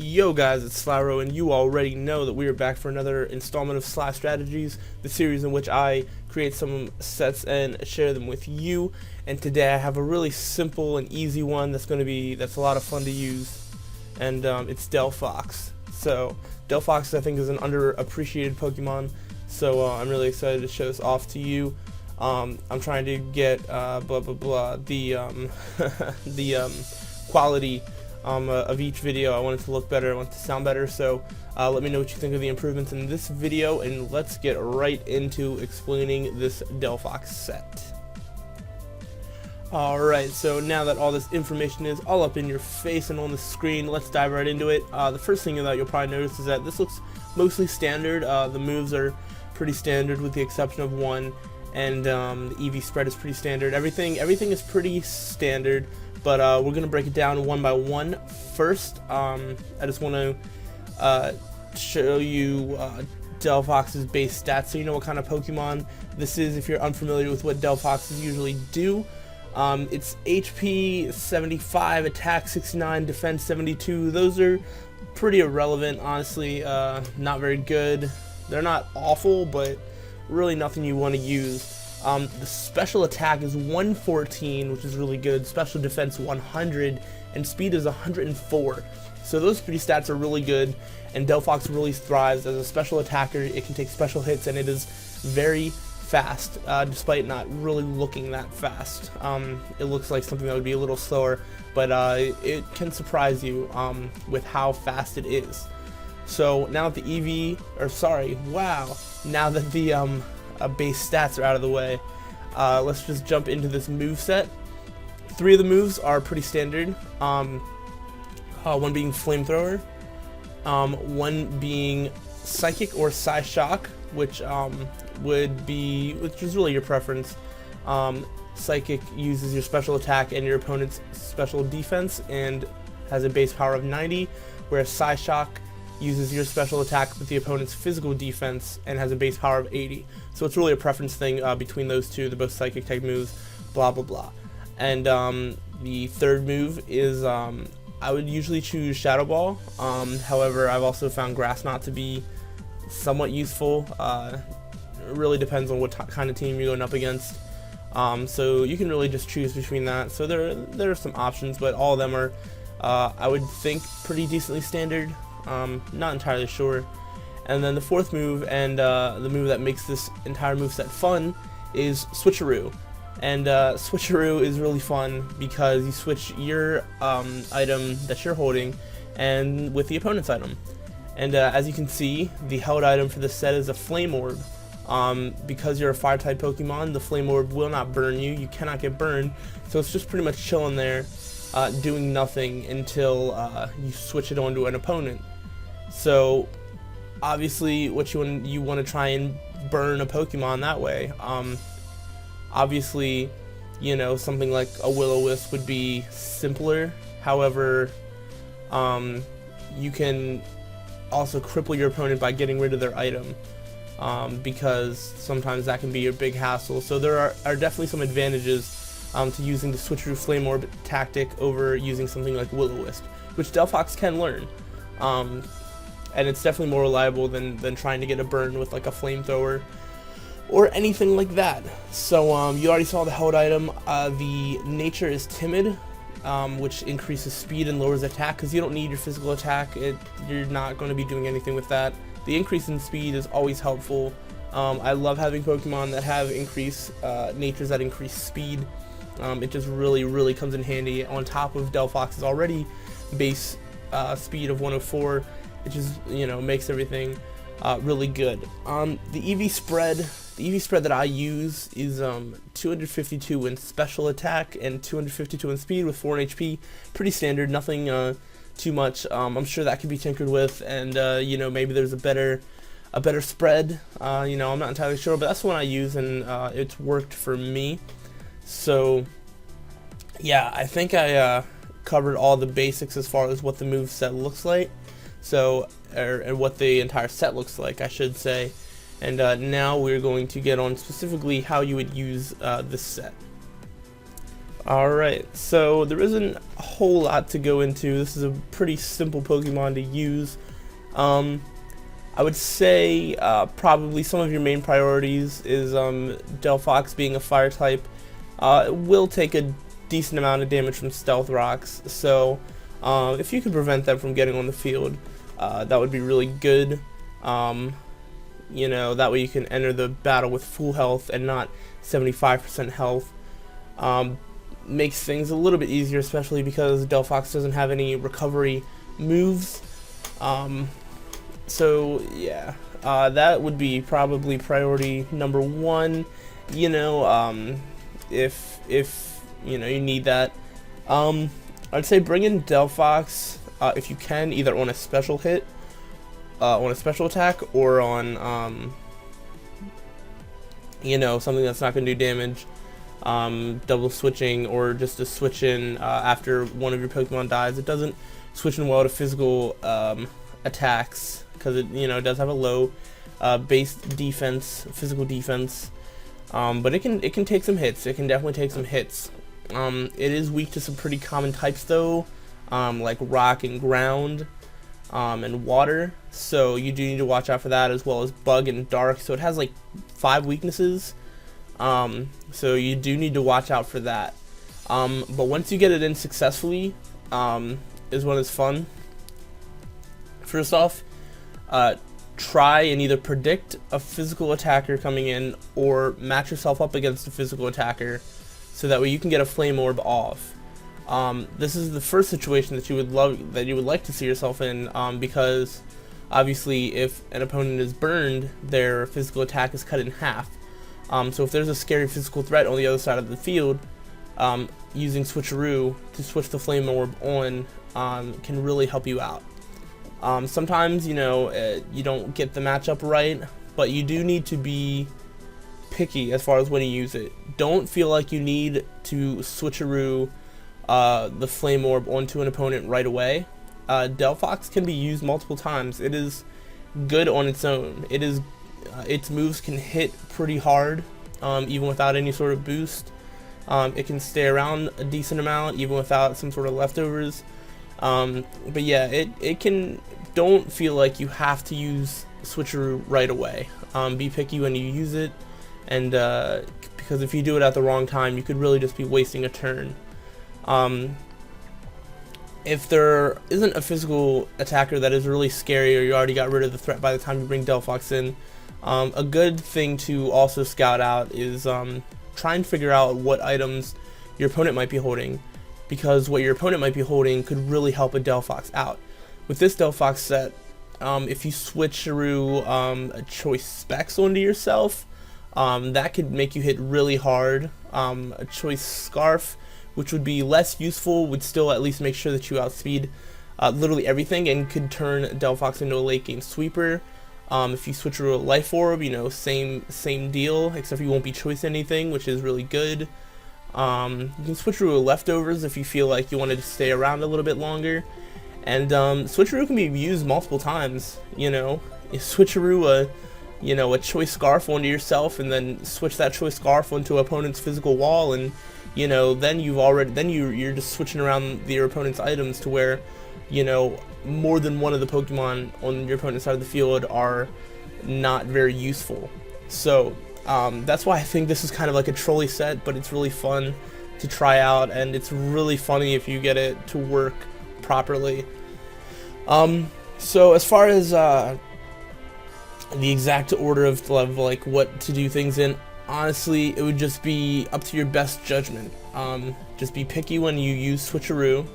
Yo guys, it's Slyro, and you already know that we are back for another installment of Sly Strategies, the series in which I create some sets and share them with you. And today I have a really simple and easy one that's a lot of fun to use, and it's Delphox. So Delphox, I think, is an underappreciated Pokemon, so I'm really excited to show this off to you. I'm trying to get the quality of each video. I want it to look better, I want it to sound better, so let me know what you think of the improvements in this video, and let's get right into explaining this Delphox set. Alright, so now that all this information is all up in your face and on the screen, let's dive right into it. The first thing that you'll probably notice is that this looks mostly standard. The moves are pretty standard with the exception of one, and the EV spread is pretty standard. Everything is pretty standard. But we're going to break it down one by one. First, I just want to show you Delphox's base stats so you know what kind of Pokemon this is if you're unfamiliar with what Delphoxes usually do. It's HP 75, Attack 69, Defense 72. Those are pretty irrelevant, honestly. Not very good. They're not awful, but really nothing you want to use. The special attack is 114, which is really good, special defense 100, and speed is 104. So those three stats are really good, and Delphox really thrives as a special attacker. It can take special hits, and it is very fast, despite not really looking that fast. It looks like something that would be a little slower, but it can surprise you with how fast it is. So now that the now that the base stats are out of the way, let's just jump into this move set. Three of the moves are pretty standard. One being Flamethrower, one being Psychic or Psyshock, which is really your preference. Psychic uses your special attack and your opponent's special defense and has a base power of 90, whereas Psyshock uses your special attack with the opponent's physical defense and has a base power of 80. So it's really a preference thing between those two. They're both psychic type moves, blah blah blah. And the third move is I would usually choose Shadow Ball. However, I've also found Grass Knot to be somewhat useful. It really depends on what kind of team you're going up against. So you can really just choose between that. So there are some options, but all of them are I would think pretty decently standard. Not entirely sure. And then the fourth move, and the move that makes this entire moveset fun, is Switcheroo. And Switcheroo is really fun because you switch your item that you're holding and with the opponent's item. And as you can see, the held item for this set is a Flame Orb. Because you're a fire type Pokemon, the Flame Orb will not burn you. You cannot get burned, so it's just pretty much chilling there, doing nothing until you switch it onto an opponent. So obviously what you want to try and burn a Pokemon that way. Obviously, you know, something like a Will-O-Wisp would be simpler. However, you can also cripple your opponent by getting rid of their item, because sometimes that can be a big hassle. So there are definitely some advantages to using the Switcheroo Flame Orb tactic over using something like Will-O-Wisp, which Delphox can learn. And it's definitely more reliable than trying to get a burn with like a Flamethrower or anything like that. So you already saw the held item. The nature is Timid, which increases speed and lowers attack because you don't need your physical attack. You're not going to be doing anything with that. The increase in speed is always helpful. I love having Pokemon that have natures that increase speed. It just really comes in handy on top of Delphox's already base speed of 104. It just, you know, makes everything really good. The EV spread that I use is 252 in special attack and 252 in speed with 4 HP. Pretty standard, nothing too much. I'm sure that can be tinkered with, and you know, maybe there's a better spread. You know, I'm not entirely sure, but that's the one I use, and it's worked for me. So yeah, I think I covered all the basics as far as what the move set looks like. So, or what the entire set looks like, I should say. And now we're going to get on specifically how you would use this set. Alright, so there isn't a whole lot to go into. This is a pretty simple Pokemon to use. I would say probably some of your main priorities is Delphox being a fire type. It will take a decent amount of damage from Stealth Rocks, so if you could prevent them from getting on the field, that would be really good. You know, that way you can enter the battle with full health and not 75% health. Makes things a little bit easier, especially because Delphox doesn't have any recovery moves. So yeah, that would be probably priority number one. You know, if you know you need that, I'd say bring in Delphox if you can, either on a special hit, on a special attack, or on you know, something that's not going to do damage. Double switching, or just a switch in after one of your Pokemon dies. It doesn't switch in well to physical attacks because it, you know, does have a low base defense, physical defense, but it can take some hits. It can definitely take some hits. It is weak to some pretty common types though, like rock and ground, and water. So you do need to watch out for that, as well as bug and dark. So it has like 5 weaknesses. So you do need to watch out for that. But once you get it in successfully, is when it's fun. First off, try and either predict a physical attacker coming in, or match yourself up against a physical attacker, so that way you can get a flame orb off. This is the first situation that you would like to see yourself in, because obviously if an opponent is burned, their physical attack is cut in half. So if there's a scary physical threat on the other side of the field, using Switcheroo to switch the Flame Orb on can really help you out. Sometimes, you know, you don't get the matchup right, but you do need to be picky as far as when you use it. Don't feel like you need to Switcheroo the Flame Orb onto an opponent right away. Delphox can be used multiple times. It is good on its own. It is its moves can hit pretty hard, even without any sort of boost. It can stay around a decent amount, even without some sort of leftovers. But yeah, it can. Don't feel like you have to use Switcheroo right away. Be picky when you use it, and because if you do it at the wrong time, you could really just be wasting a turn. If there isn't a physical attacker that is really scary, or you already got rid of the threat by the time you bring Delphox in, a good thing to also scout out is try and figure out what items your opponent might be holding, because what your opponent might be holding could really help a Delphox out. With this Delphox set, if you switcheroo a choice specs onto yourself, that could make you hit really hard. A choice scarf, which would be less useful, would still at least make sure that you outspeed literally everything, and could turn Delphox into a late game sweeper. If you switcheroo a life orb, you know, same deal, except you won't be choice anything, which is really good. You can switcheroo leftovers if you feel like you wanted to stay around a little bit longer. And switcheroo can be used multiple times. You know, you switcheroo a choice scarf onto yourself, and then switch that choice scarf onto opponent's physical wall, and you know, then you're just switching around your opponent's items to where, you know, more than one of the Pokemon on your opponent's side of the field are not very useful. So that's why I think this is kind of like a trolley set, but it's really fun to try out, and it's really funny if you get it to work properly. So as far as the exact order of like what to do things in, honestly, it would just be up to your best judgment. Just be picky when you use switcheroo.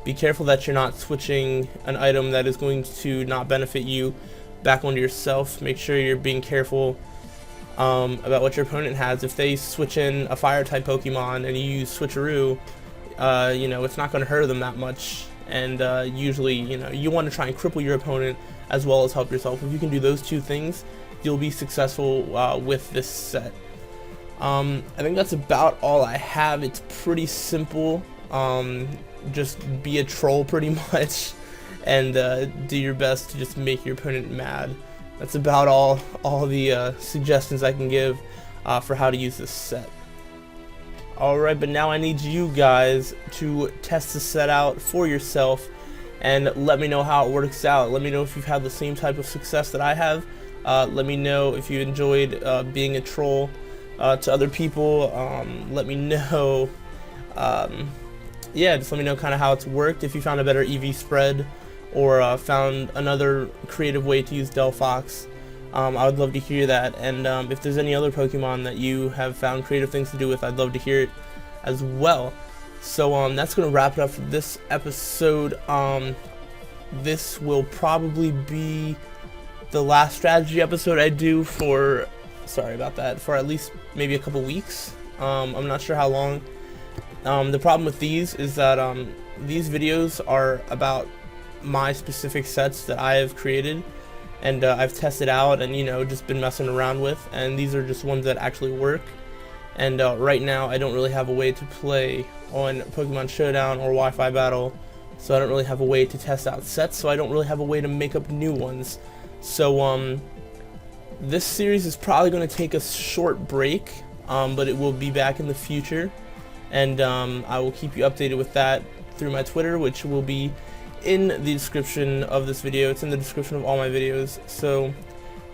Be careful that you're not switching an item that is going to not benefit you back onto yourself. Make sure you're being careful about what your opponent has. If they switch in a fire type Pokemon and you use switcheroo, you know, it's not going to hurt them that much. And usually, you know, you want to try and cripple your opponent as well as help yourself. If you can do those two things, you'll be successful with this set. I think that's about all I have. It's pretty simple. Just be a troll pretty much, and do your best to just make your opponent mad. That's about all the suggestions I can give for how to use this set. Alright, but now I need you guys to test the set out for yourself and let me know how it works out. Let me know if you've had the same type of success that I have. Let me know if you enjoyed being a troll to other people. Let me know, yeah, just let me know kind of how it's worked. If you found a better EV spread or found another creative way to use Delphox. I would love to hear that, and if there's any other Pokemon that you have found creative things to do with, I'd love to hear it as well. So that's going to wrap it up for this episode. This will probably be the last strategy episode I do for, sorry about that, for at least maybe a couple weeks. I'm not sure how long. The problem with these is that these videos are about my specific sets that I have created and I've tested out and, you know, just been messing around with, and these are just ones that actually work. And right now I don't really have a way to play on Pokemon Showdown or Wi-Fi Battle, so I don't really have a way to test out sets, so I don't really have a way to make up new ones. So this series is probably going to take a short break, but it will be back in the future, and I will keep you updated with that through my Twitter, which will be in the description of this video. It's in the description of all my videos. So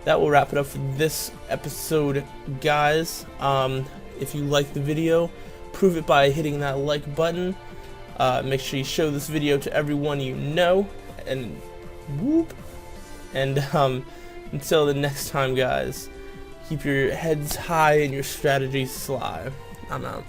that will wrap it up for this episode, guys. If you like the video, prove it by hitting that like button. Make sure you show this video to everyone you know, and whoop. And until the next time, guys, keep your heads high and your strategies sly. I'm out.